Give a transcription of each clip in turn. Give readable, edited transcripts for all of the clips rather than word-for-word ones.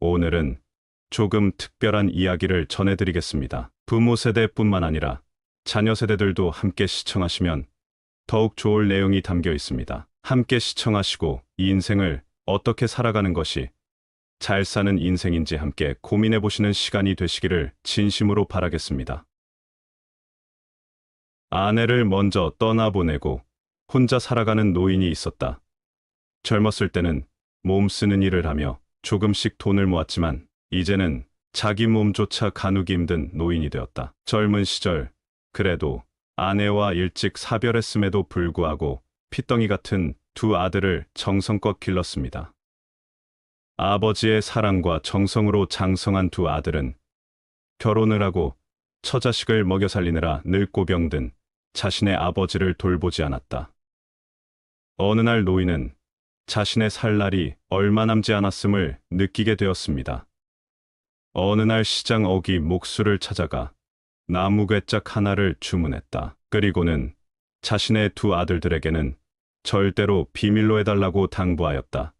오늘은 조금 특별한 이야기를 전해드리겠습니다. 부모 세대뿐만 아니라 자녀 세대들도 함께 시청하시면 더욱 좋을 내용이 담겨 있습니다. 함께 시청하시고 이 인생을 어떻게 살아가는 것이 잘 사는 인생인지 함께 고민해 보시는 시간이 되시기를 진심으로 바라겠습니다. 아내를 먼저 떠나보내고 혼자 살아가는 노인이 있었다. 젊었을 때는 몸 쓰는 일을 하며 조금씩 돈을 모았지만 이제는 자기 몸조차 가누기 힘든 노인이 되었다. 젊은 시절 그래도 아내와 일찍 사별했음에도 불구하고 핏덩이 같은 두 아들을 정성껏 길렀습니다. 아버지의 사랑과 정성으로 장성한 두 아들은 결혼을 하고 처자식을 먹여 살리느라 늙고 병든 자신의 아버지를 돌보지 않았다. 어느 날 노인은 자신의 살 날이 얼마 남지 않았음을 느끼게 되었습니다. 어느 날 시장 어기 목수를 찾아가 나무괴짝 하나를 주문했다. 그리고는 자신의 두 아들들에게는 절대로 비밀로 해달라고 당부하였다.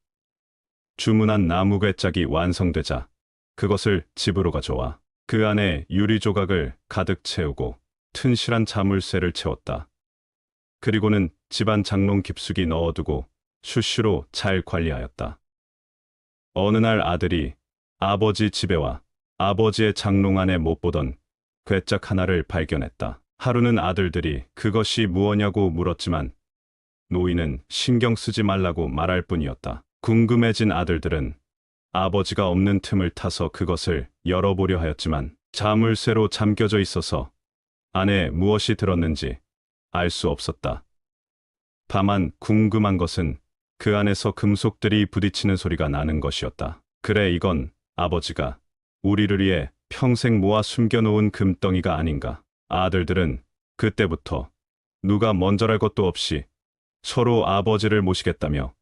주문한 나무괴짝이 완성되자 그것을 집으로 가져와 그 안에 유리 조각을 가득 채우고 튼실한 자물쇠를 채웠다. 그리고는 집안 장롱 깊숙이 넣어두고 슈슈로 잘 관리하였다. 어느 날 아들이 아버지 집에 와 아버지의 장롱 안에 못 보던 괴짝 하나를 발견했다. 하루는 아들들이 그것이 무엇냐고 물었지만 노인은 신경 쓰지 말라고 말할 뿐이었다. 궁금해진 아들들은 아버지가 없는 틈을 타서 그것을 열어보려 하였지만 자물쇠로 잠겨져 있어서 안에 무엇이 들었는지 알 수 없었다. 다만 궁금한 것은 그 안에서 금속들이 부딪히는 소리가 나는 것이었다. 그래, 이건 아버지가 우리를 위해 평생 모아 숨겨놓은 금덩이가 아닌가. 아들들은 그때부터 누가 먼저랄 것도 없이 서로 아버지를 모시겠다며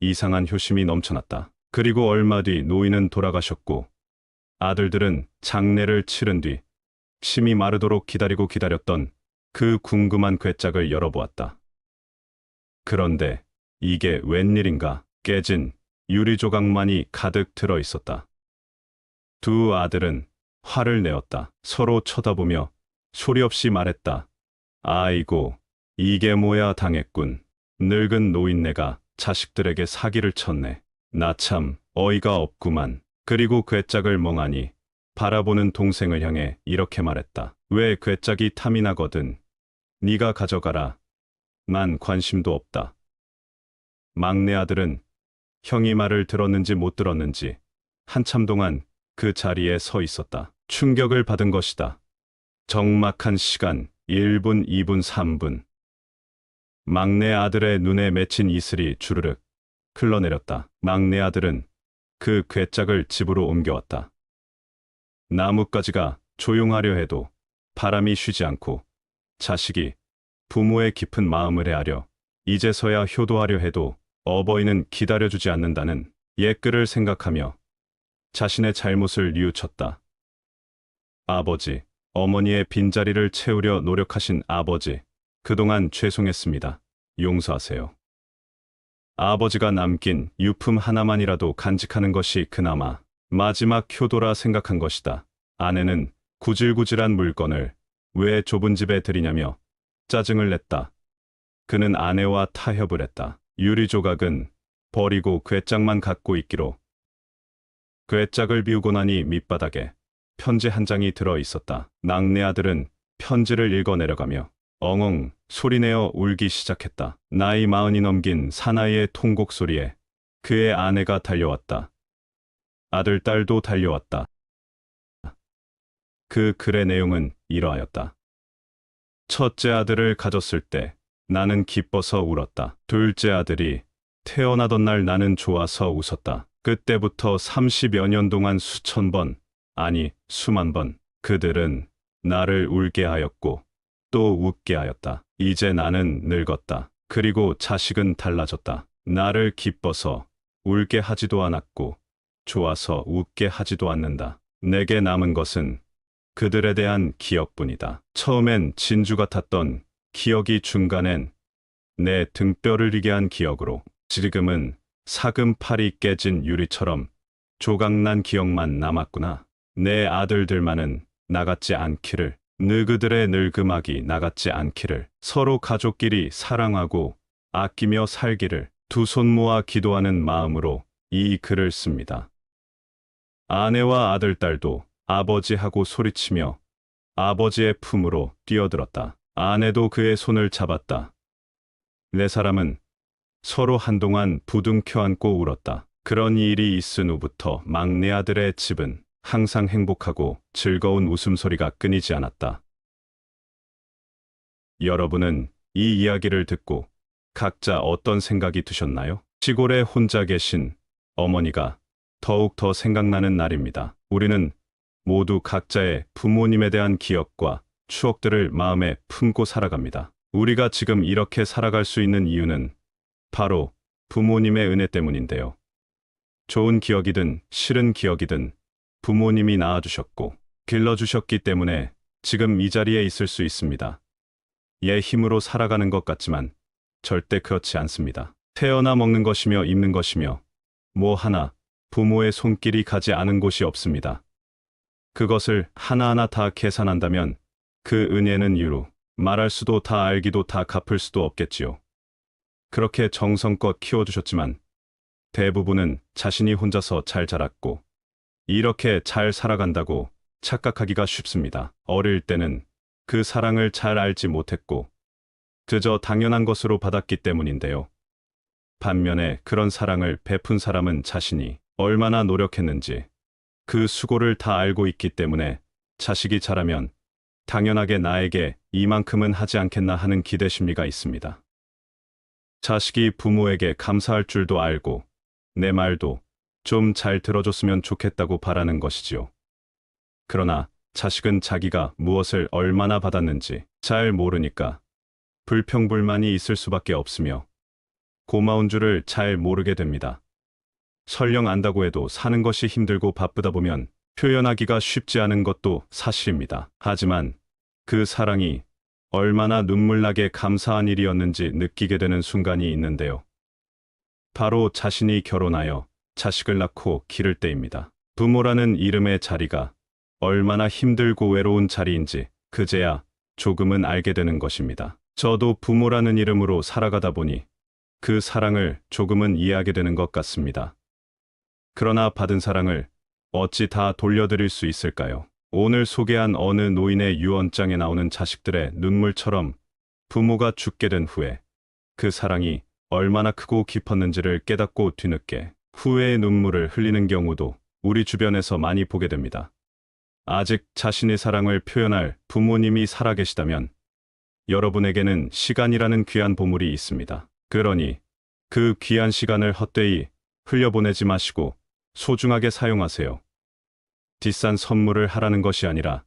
이상한 효심이 넘쳐났다. 그리고 얼마 뒤 노인은 돌아가셨고 아들들은 장례를 치른 뒤 침이 마르도록 기다렸던 그 궁금한 괴짝을 열어보았다. 그런데 이게 웬일인가? 깨진 유리 조각만이 가득 들어 있었다. 두 아들은 화를 내었다. 서로 쳐다보며 소리 없이 말했다. 아이고, 이게 뭐야, 당했군. 늙은 노인네가 자식들에게 사기를 쳤네. 나 참 어이가 없구만. 그리고 괴짝을 멍하니 바라보는 동생을 향해 이렇게 말했다. 왜 괴짝이 탐이 나거든. 네가 가져가라. 난 관심도 없다. 막내 아들은 형이 말을 들었는지 못 들었는지 한참 동안 그 자리에 서 있었다. 충격을 받은 것이다. 적막한 시간 1분, 2분, 3분. 막내 아들의 눈에 맺힌 이슬이 주르륵 흘러내렸다. 막내 아들은 그 괴짝을 집으로 옮겨왔다. 나뭇가지가 조용하려 해도 바람이 쉬지 않고 자식이 부모의 깊은 마음을 헤아려 이제서야 효도하려 해도 어버이는 기다려주지 않는다는 옛글을 생각하며 자신의 잘못을 뉘우쳤다. 아버지, 어머니의 빈자리를 채우려 노력하신 아버지, 그동안 죄송했습니다. 용서하세요. 아버지가 남긴 유품 하나만이라도 간직하는 것이 그나마 마지막 효도라 생각한 것이다. 아내는 구질구질한 물건을 왜 좁은 집에 들이냐며 짜증을 냈다. 그는 아내와 타협을 했다. 유리 조각은 버리고 괴짝만 갖고 있기로. 괴짝을 비우고 나니 밑바닥에 편지 한 장이 들어 있었다. 막내 아들은 편지를 읽어 내려가며 엉엉 소리내어 울기 시작했다. 나이 40이 넘긴 사나이의 통곡 소리에 그의 아내가 달려왔다. 아들, 딸도 달려왔다. 그 글의 내용은 이러하였다. 첫째 아들을 가졌을 때 나는 기뻐서 울었다. 둘째 아들이 태어나던 날 나는 좋아서 웃었다. 그때부터 30여 년 동안 수천 번, 아니 수만 번 그들은 나를 울게 하였고 또 웃게 하였다. 이제 나는 늙었다. 그리고 자식은 달라졌다. 나를 기뻐서 울게 하지도 않았고 좋아서 웃게 하지도 않는다. 내게 남은 것은 그들에 대한 기억뿐이다. 처음엔 진주 같았던 기억이 중간엔 내 등뼈를 리게 한 기억으로, 지금은 사금팔이 깨진 유리처럼 조각난 기억만 남았구나. 내 아들들만은 나같지 않기를, 너그들의 늙음악이 나같지 않기를, 서로 가족끼리 사랑하고 아끼며 살기를 두 손 모아 기도하는 마음으로 이 글을 씁니다. 아내와 아들, 딸도 아버지하고 소리치며 아버지의 품으로 뛰어들었다. 아내도 그의 손을 잡았다. 네 사람은 서로 한동안 부둥켜 안고 울었다. 그런 일이 있은 후부터 막내 아들의 집은 항상 행복하고 즐거운 웃음소리가 끊이지 않았다. 여러분은 이 이야기를 듣고 각자 어떤 생각이 드셨나요? 시골에 혼자 계신 어머니가 더욱 더 생각나는 날입니다. 우리는 모두 각자의 부모님에 대한 기억과 추억들을 마음에 품고 살아갑니다. 우리가 지금 이렇게 살아갈 수 있는 이유는 바로 부모님의 은혜 때문인데요. 좋은 기억이든 싫은 기억이든 부모님이 낳아주셨고 길러주셨기 때문에 지금 이 자리에 있을 수 있습니다. 얘 힘으로 살아가는 것 같지만 절대 그렇지 않습니다. 태어나 먹는 것이며 입는 것이며 뭐 하나 부모의 손길이 가지 않은 곳이 없습니다. 그것을 하나하나 다 계산한다면 그 은혜는 유로 말할 수도 다 알기도 다 갚을 수도 없겠지요. 그렇게 정성껏 키워주셨지만 대부분은 자신이 혼자서 잘 자랐고 이렇게 잘 살아간다고 착각하기가 쉽습니다. 어릴 때는 그 사랑을 잘 알지 못했고 그저 당연한 것으로 받았기 때문인데요. 반면에 그런 사랑을 베푼 사람은 자신이 얼마나 노력했는지 그 수고를 다 알고 있기 때문에 자식이 자라면 당연하게 나에게 이만큼은 하지 않겠나 하는 기대 심리가 있습니다. 자식이 부모에게 감사할 줄도 알고 내 말도 좀 잘 들어줬으면 좋겠다고 바라는 것이지요. 그러나 자식은 자기가 무엇을 얼마나 받았는지 잘 모르니까 불평불만이 있을 수밖에 없으며 고마운 줄을 잘 모르게 됩니다. 설령 안다고 해도 사는 것이 힘들고 바쁘다 보면 표현하기가 쉽지 않은 것도 사실입니다. 하지만 그 사랑이 얼마나 눈물나게 감사한 일이었는지 느끼게 되는 순간이 있는데요. 바로 자신이 결혼하여 자식을 낳고 기를 때입니다. 부모라는 이름의 자리가 얼마나 힘들고 외로운 자리인지 그제야 조금은 알게 되는 것입니다. 저도 부모라는 이름으로 살아가다 보니 그 사랑을 조금은 이해하게 되는 것 같습니다. 그러나 받은 사랑을 어찌 다 돌려드릴 수 있을까요? 오늘 소개한 어느 노인의 유언장에 나오는 자식들의 눈물처럼 부모가 죽게 된 후에 그 사랑이 얼마나 크고 깊었는지를 깨닫고 뒤늦게 후회의 눈물을 흘리는 경우도 우리 주변에서 많이 보게 됩니다. 아직 자신의 사랑을 표현할 부모님이 살아계시다면 여러분에게는 시간이라는 귀한 보물이 있습니다. 그러니 그 귀한 시간을 헛되이 흘려보내지 마시고 소중하게 사용하세요. 비싼 선물을 하라는 것이 아니라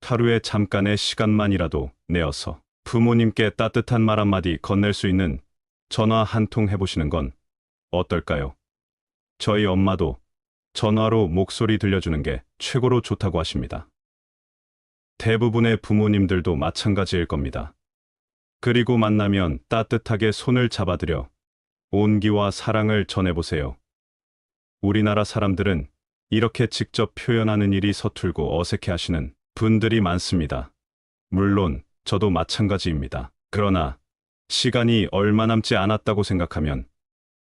하루에 잠깐의 시간만이라도 내어서 부모님께 따뜻한 말 한마디 건넬 수 있는 전화 한 통 해보시는 건 어떨까요? 저희 엄마도 전화로 목소리 들려주는 게 최고로 좋다고 하십니다. 대부분의 부모님들도 마찬가지일 겁니다. 그리고 만나면 따뜻하게 손을 잡아드려 온기와 사랑을 전해보세요. 우리나라 사람들은 이렇게 직접 표현하는 일이 서툴고 어색해하시는 분들이 많습니다. 물론 저도 마찬가지입니다. 그러나 시간이 얼마 남지 않았다고 생각하면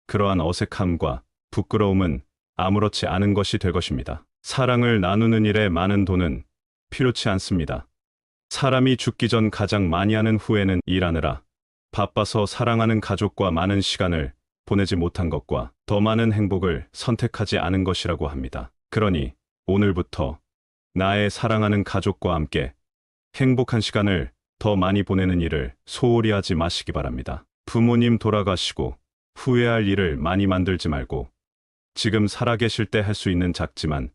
그러한 어색함과 부끄러움은 아무렇지 않은 것이 될 것입니다. 사랑을 나누는 일에 많은 돈은 필요치 않습니다. 사람이 죽기 전 가장 많이 하는 후회는 일하느라 바빠서 사랑하는 가족과 많은 시간을 보내지 못한 것과 더 많은 행복을 선택하지 않은 것이라고 합니다. 그러니 오늘부터 나의 사랑하는 가족과 함께 행복한 시간을 더 많이 보내는 일을 소홀히 하지 마시기 바랍니다. 부모님 돌아가시고 후회할 일을 많이 만들지 말고 지금 살아계실 때 할 수 있는 작지만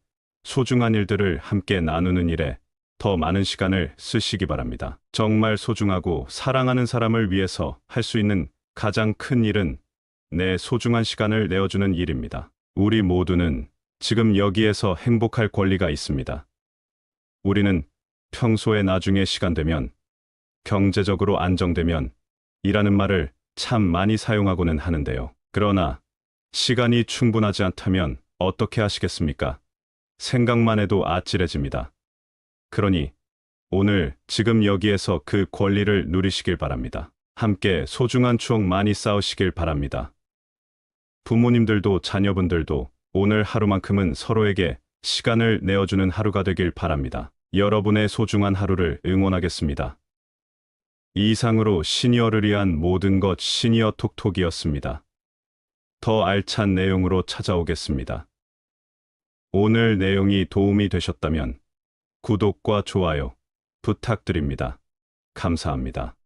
소중한 일들을 함께 나누는 일에 더 많은 시간을 쓰시기 바랍니다. 정말 소중하고 사랑하는 사람을 위해서 할 수 있는 가장 큰 일은 내 소중한 시간을 내어주는 일입니다. 우리 모두는 지금 여기에서 행복할 권리가 있습니다. 우리는 평소에 나중에 시간 되면, 경제적으로 안정되면 이라는 말을 참 많이 사용하고는 하는데요. 그러나 시간이 충분하지 않다면 어떻게 하시겠습니까? 생각만 해도 아찔해집니다. 그러니 오늘 지금 여기에서 그 권리를 누리시길 바랍니다. 함께 소중한 추억 많이 쌓으시길 바랍니다. 부모님들도 자녀분들도 오늘 하루만큼은 서로에게 시간을 내어주는 하루가 되길 바랍니다. 여러분의 소중한 하루를 응원하겠습니다. 이상으로 시니어를 위한 모든 것 시니어 톡톡이었습니다. 더 알찬 내용으로 찾아오겠습니다. 오늘 내용이 도움이 되셨다면 구독과 좋아요 부탁드립니다. 감사합니다.